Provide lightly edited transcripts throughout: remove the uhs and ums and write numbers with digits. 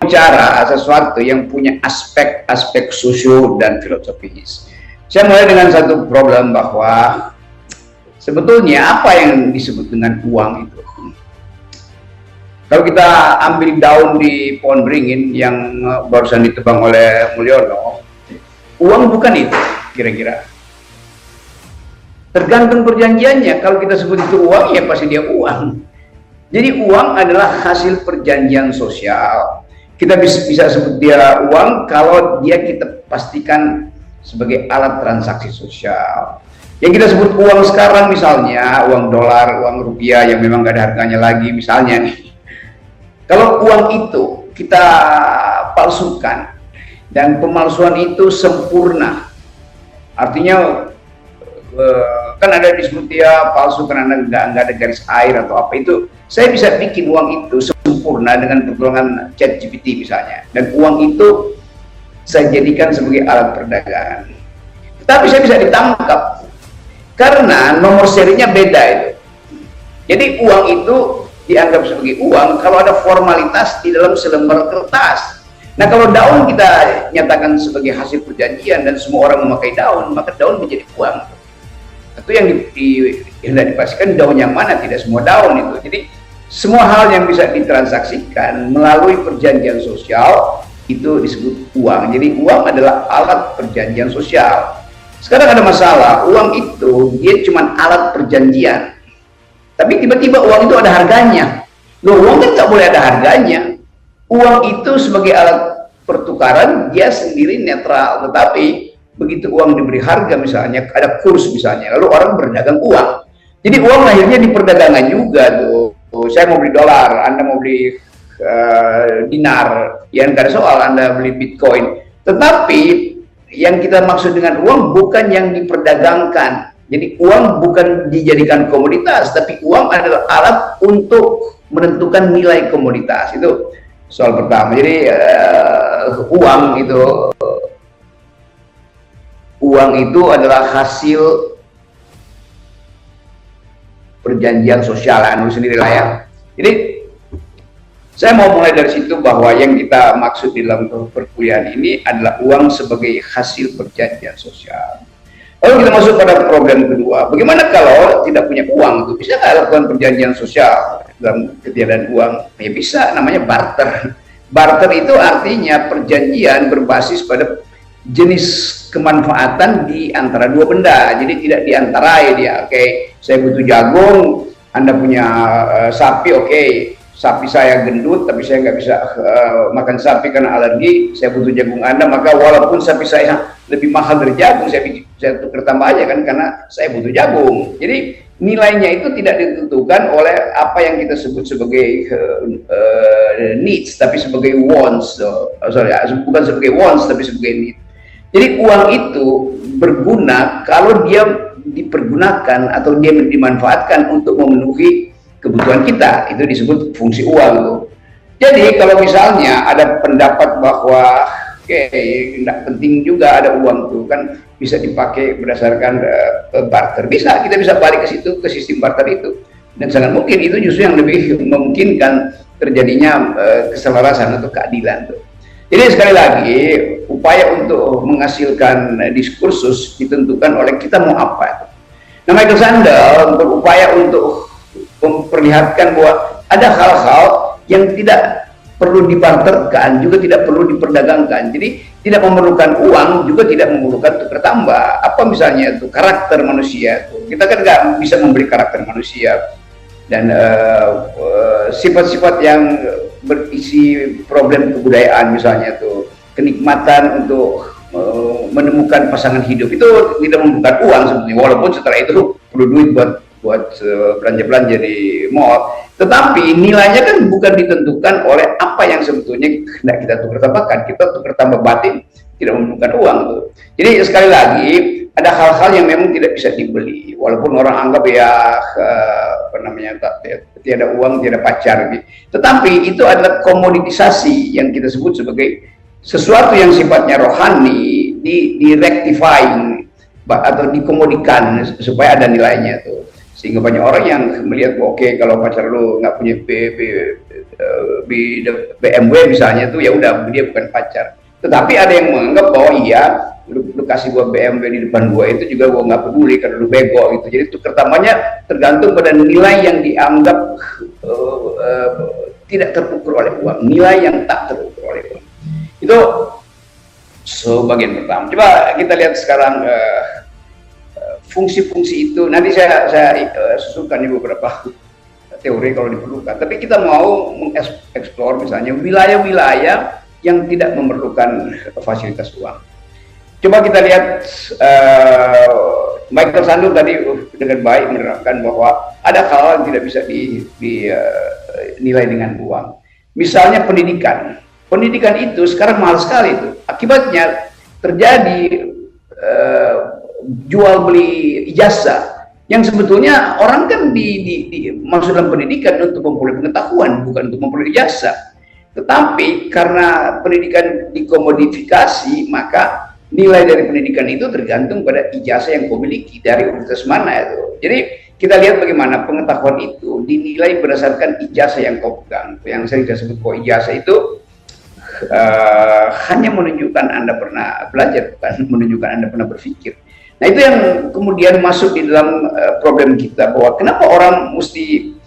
bicara sesuatu yang punya aspek-aspek sosio dan filosofis. Saya mulai dengan satu problem bahwa sebetulnya apa yang disebut dengan uang itu. Kalau kita ambil daun di pohon beringin yang barusan ditebang oleh Mulyono, uang bukan itu kira-kira. Tergantung perjanjiannya. Kalau kita sebut itu uang, ya pasti dia uang. Jadi uang adalah hasil perjanjian sosial. Kita bisa sebut dia uang kalau dia kita pastikan sebagai alat transaksi sosial. Yang kita sebut uang sekarang misalnya uang dolar, uang rupiah yang memang gak ada harganya lagi misalnya nih. Kalau uang itu kita palsukan dan pemalsuan itu sempurna, artinya kan ada disebut dia palsu karena nggak ada garis air atau apa itu. Saya bisa bikin uang itu sempurna dengan pertolongan ChatGPT misalnya, dan uang itu saya jadikan sebagai alat perdagangan. Tapi saya bisa ditangkap karena nomor serinya beda itu. Jadi uang itu dianggap sebagai uang kalau ada formalitas di dalam selembar kertas. Nah, kalau daun kita nyatakan sebagai hasil perjanjian dan semua orang memakai daun, maka daun menjadi uang. Itu yang hendak dipastikan daun yang mana, tidak semua daun itu. Jadi semua hal yang bisa ditransaksikan melalui perjanjian sosial itu disebut uang. Jadi uang adalah alat perjanjian sosial. Sekarang ada masalah, uang itu dia cuma alat perjanjian. Tapi tiba-tiba uang itu ada harganya. Loh, uang kan nggak boleh ada harganya. Uang itu sebagai alat pertukaran dia sendiri netral. Tetapi begitu uang diberi harga misalnya, ada kurs misalnya, lalu orang berdagang uang. Jadi uang akhirnya di perdagangan juga tuh. Saya mau beli dolar, Anda mau beli dinar, ya nggak ada soal Anda beli Bitcoin. Tetapi yang kita maksud dengan uang bukan yang diperdagangkan. Jadi uang bukan dijadikan komoditas, tapi uang adalah alat untuk menentukan nilai komoditas. Itu soal pertama. Jadi uang itu adalah hasil perjanjian sosial, anu sendiri lah ya. Jadi saya mau mulai dari situ bahwa yang kita maksud di dalam perkuliahan ini adalah uang sebagai hasil perjanjian sosial. Lalu kita masuk pada problem kedua, bagaimana kalau tidak punya uang, itu bisa nggak lakukan perjanjian sosial dalam ketiadaan uang? Ya bisa, namanya barter. Barter itu artinya perjanjian berbasis pada jenis kemanfaatan di antara dua benda, jadi tidak diantarai dia. Oke, saya butuh jagung, Anda punya sapi, oke, sapi saya gendut tapi saya nggak bisa makan sapi karena alergi, saya butuh jagung Anda, maka walaupun sapi saya lebih mahal dari jagung, saya tukar tambah aja kan, karena saya butuh jagung. Jadi nilainya itu tidak ditentukan oleh apa yang kita sebut sebagai needs, tapi sebagai wants. Bukan sebagai wants tapi sebagai needs. Jadi uang itu berguna kalau dia dipergunakan atau dia dimanfaatkan untuk memenuhi kebutuhan kita. Itu disebut fungsi uang. Jadi kalau misalnya ada pendapat bahwa tidak penting juga ada uang tuh kan bisa dipakai berdasarkan barter, bisa, kita bisa balik ke situ, ke sistem barter itu, dan sangat mungkin itu justru yang lebih memungkinkan terjadinya keselarasan atau keadilan tuh. Jadi sekali lagi upaya untuk menghasilkan diskursus ditentukan oleh kita mau apa. Nah, Michael Sandel berupaya untuk memperlihatkan bahwa ada hal-hal yang tidak perlu dibarterkan, juga tidak perlu diperdagangkan. Jadi tidak memerlukan uang, juga tidak memerlukan tukar tambah. Apa misalnya itu karakter manusia itu, kita kan nggak bisa membeli karakter manusia, dan sifat-sifat yang berisi problem kebudayaan misalnya tuh, kenikmatan untuk menemukan pasangan hidup itu tidak membutuhkan uang sebetulnya, walaupun setelah itu perlu duit buat belanja-belanja di mall, tetapi nilainya kan bukan ditentukan oleh apa yang sebetulnya hendak kita tukar tambahkan. Kita tukar tambah batin tidak membutuhkan uang tuh. Jadi sekali lagi ada hal-hal yang memang tidak bisa dibeli, walaupun orang anggap ya tiada uang tiada pacar gitu. Tetapi itu adalah komoditisasi yang kita sebut sebagai sesuatu yang sifatnya rohani, di-rectifying atau dikomodikan supaya ada nilainya tuh. Sehingga banyak orang yang melihat, oke, kalau pacar lu nggak punya BMW misalnya tuh ya udah dia bukan pacar. Tetapi ada yang menganggap bahwa iya, lu kasih gua BMW di depan gua itu juga gua nggak peduli karena lu bego gitu. Jadi tukar tambahnya tergantung pada nilai yang dianggap tidak terukur oleh uang, nilai yang tak terukur oleh uang. Itu sebagian pertama. Coba kita lihat sekarang fungsi-fungsi itu. Nanti saya susulkan di beberapa teori kalau diperlukan. Tapi kita mau mengeksplor misalnya wilayah-wilayah yang tidak memerlukan fasilitas uang. Coba kita lihat Michael Sandel tadi dengan baik menerangkan bahwa ada hal yang tidak bisa dinilai dengan uang. Misalnya pendidikan. Pendidikan itu sekarang mahal sekali itu. Akibatnya terjadi jual beli ijazah yang sebetulnya orang kan masuk dalam pendidikan untuk memperoleh pengetahuan, bukan untuk memperoleh ijazah. Tetapi karena pendidikan dikomodifikasi, maka nilai dari pendidikan itu tergantung pada ijazah yang kau miliki dari universitas mana itu. Jadi kita lihat bagaimana pengetahuan itu dinilai berdasarkan ijazah yang kau pegang. Yang sering saya sebut bahwa ijazah itu hanya menunjukkan Anda pernah belajar, bukan menunjukkan Anda pernah berpikir. Nah itu yang kemudian masuk di dalam problem kita, bahwa kenapa orang mesti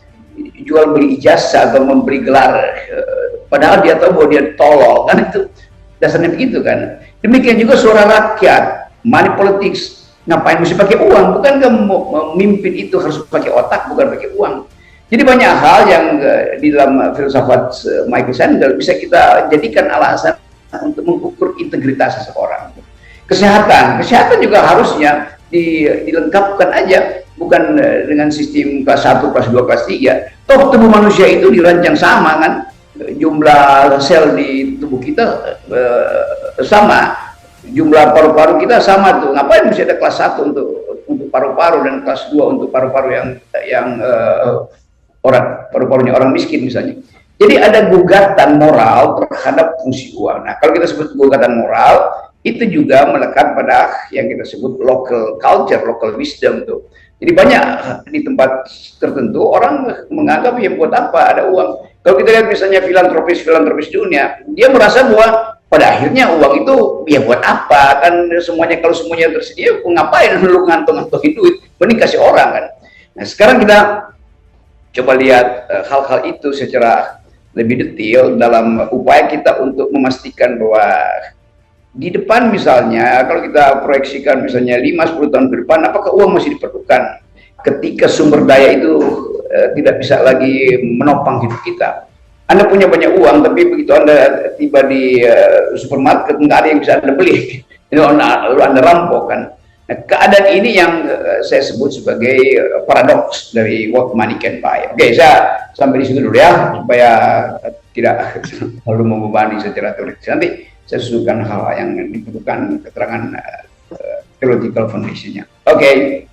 jual beli ijazah atau membeli gelar padahal dia tahu bahwa dia tolol, kan itu dasarnya begitu kan. Demikian juga suara rakyat, money politics, ngapain mesti pakai uang? Bukankah memimpin itu harus pakai otak, bukan pakai uang? Jadi banyak hal yang di dalam filsafat Michael Sandel bisa kita jadikan alasan untuk mengukur integritas seseorang. Kesehatan juga harusnya dilengkapkan aja, bukan dengan sistem kelas 1, kelas 2, kelas 3. Toh tubuh manusia itu dirancang sama kan, jumlah sel di tubuh kita sama, jumlah paru-paru kita sama tuh. Ngapain mesti ada kelas 1 untuk paru-paru dan kelas 2 untuk paru-paru yang paru-parunya orang miskin misalnya. Jadi ada gugatan moral terhadap fungsi uang. Nah, kalau kita sebut gugatan moral, itu juga melekat pada yang kita sebut local culture, local wisdom tuh. Jadi banyak di tempat tertentu orang menganggap ya buat apa ada uang. Kalau kita lihat misalnya filantropis dunia, dia merasa bahwa pada akhirnya uang itu ya buat apa, kan semuanya, kalau semuanya tersedia ngapain lu ngantong-ngantongin duit, mending kasih orang kan. Nah sekarang kita coba lihat hal-hal itu secara lebih detail dalam upaya kita untuk memastikan bahwa di depan misalnya, kalau kita proyeksikan misalnya 5-10 tahun ke depan, apakah uang masih diperlukan ketika sumber daya itu tidak bisa lagi menopang hidup kita. Anda punya banyak uang, tapi begitu Anda tiba di supermarket, nggak ada yang bisa Anda beli, lalu Anda rampok kan. Nah, keadaan ini yang saya sebut sebagai paradoks dari what money can buy. Oke, saya sampai di situ dulu ya, supaya tidak terlalu membebani secara teoritis. Nanti saya susulkan hal yang dibutuhkan keterangan theological foundation-nya. Oke.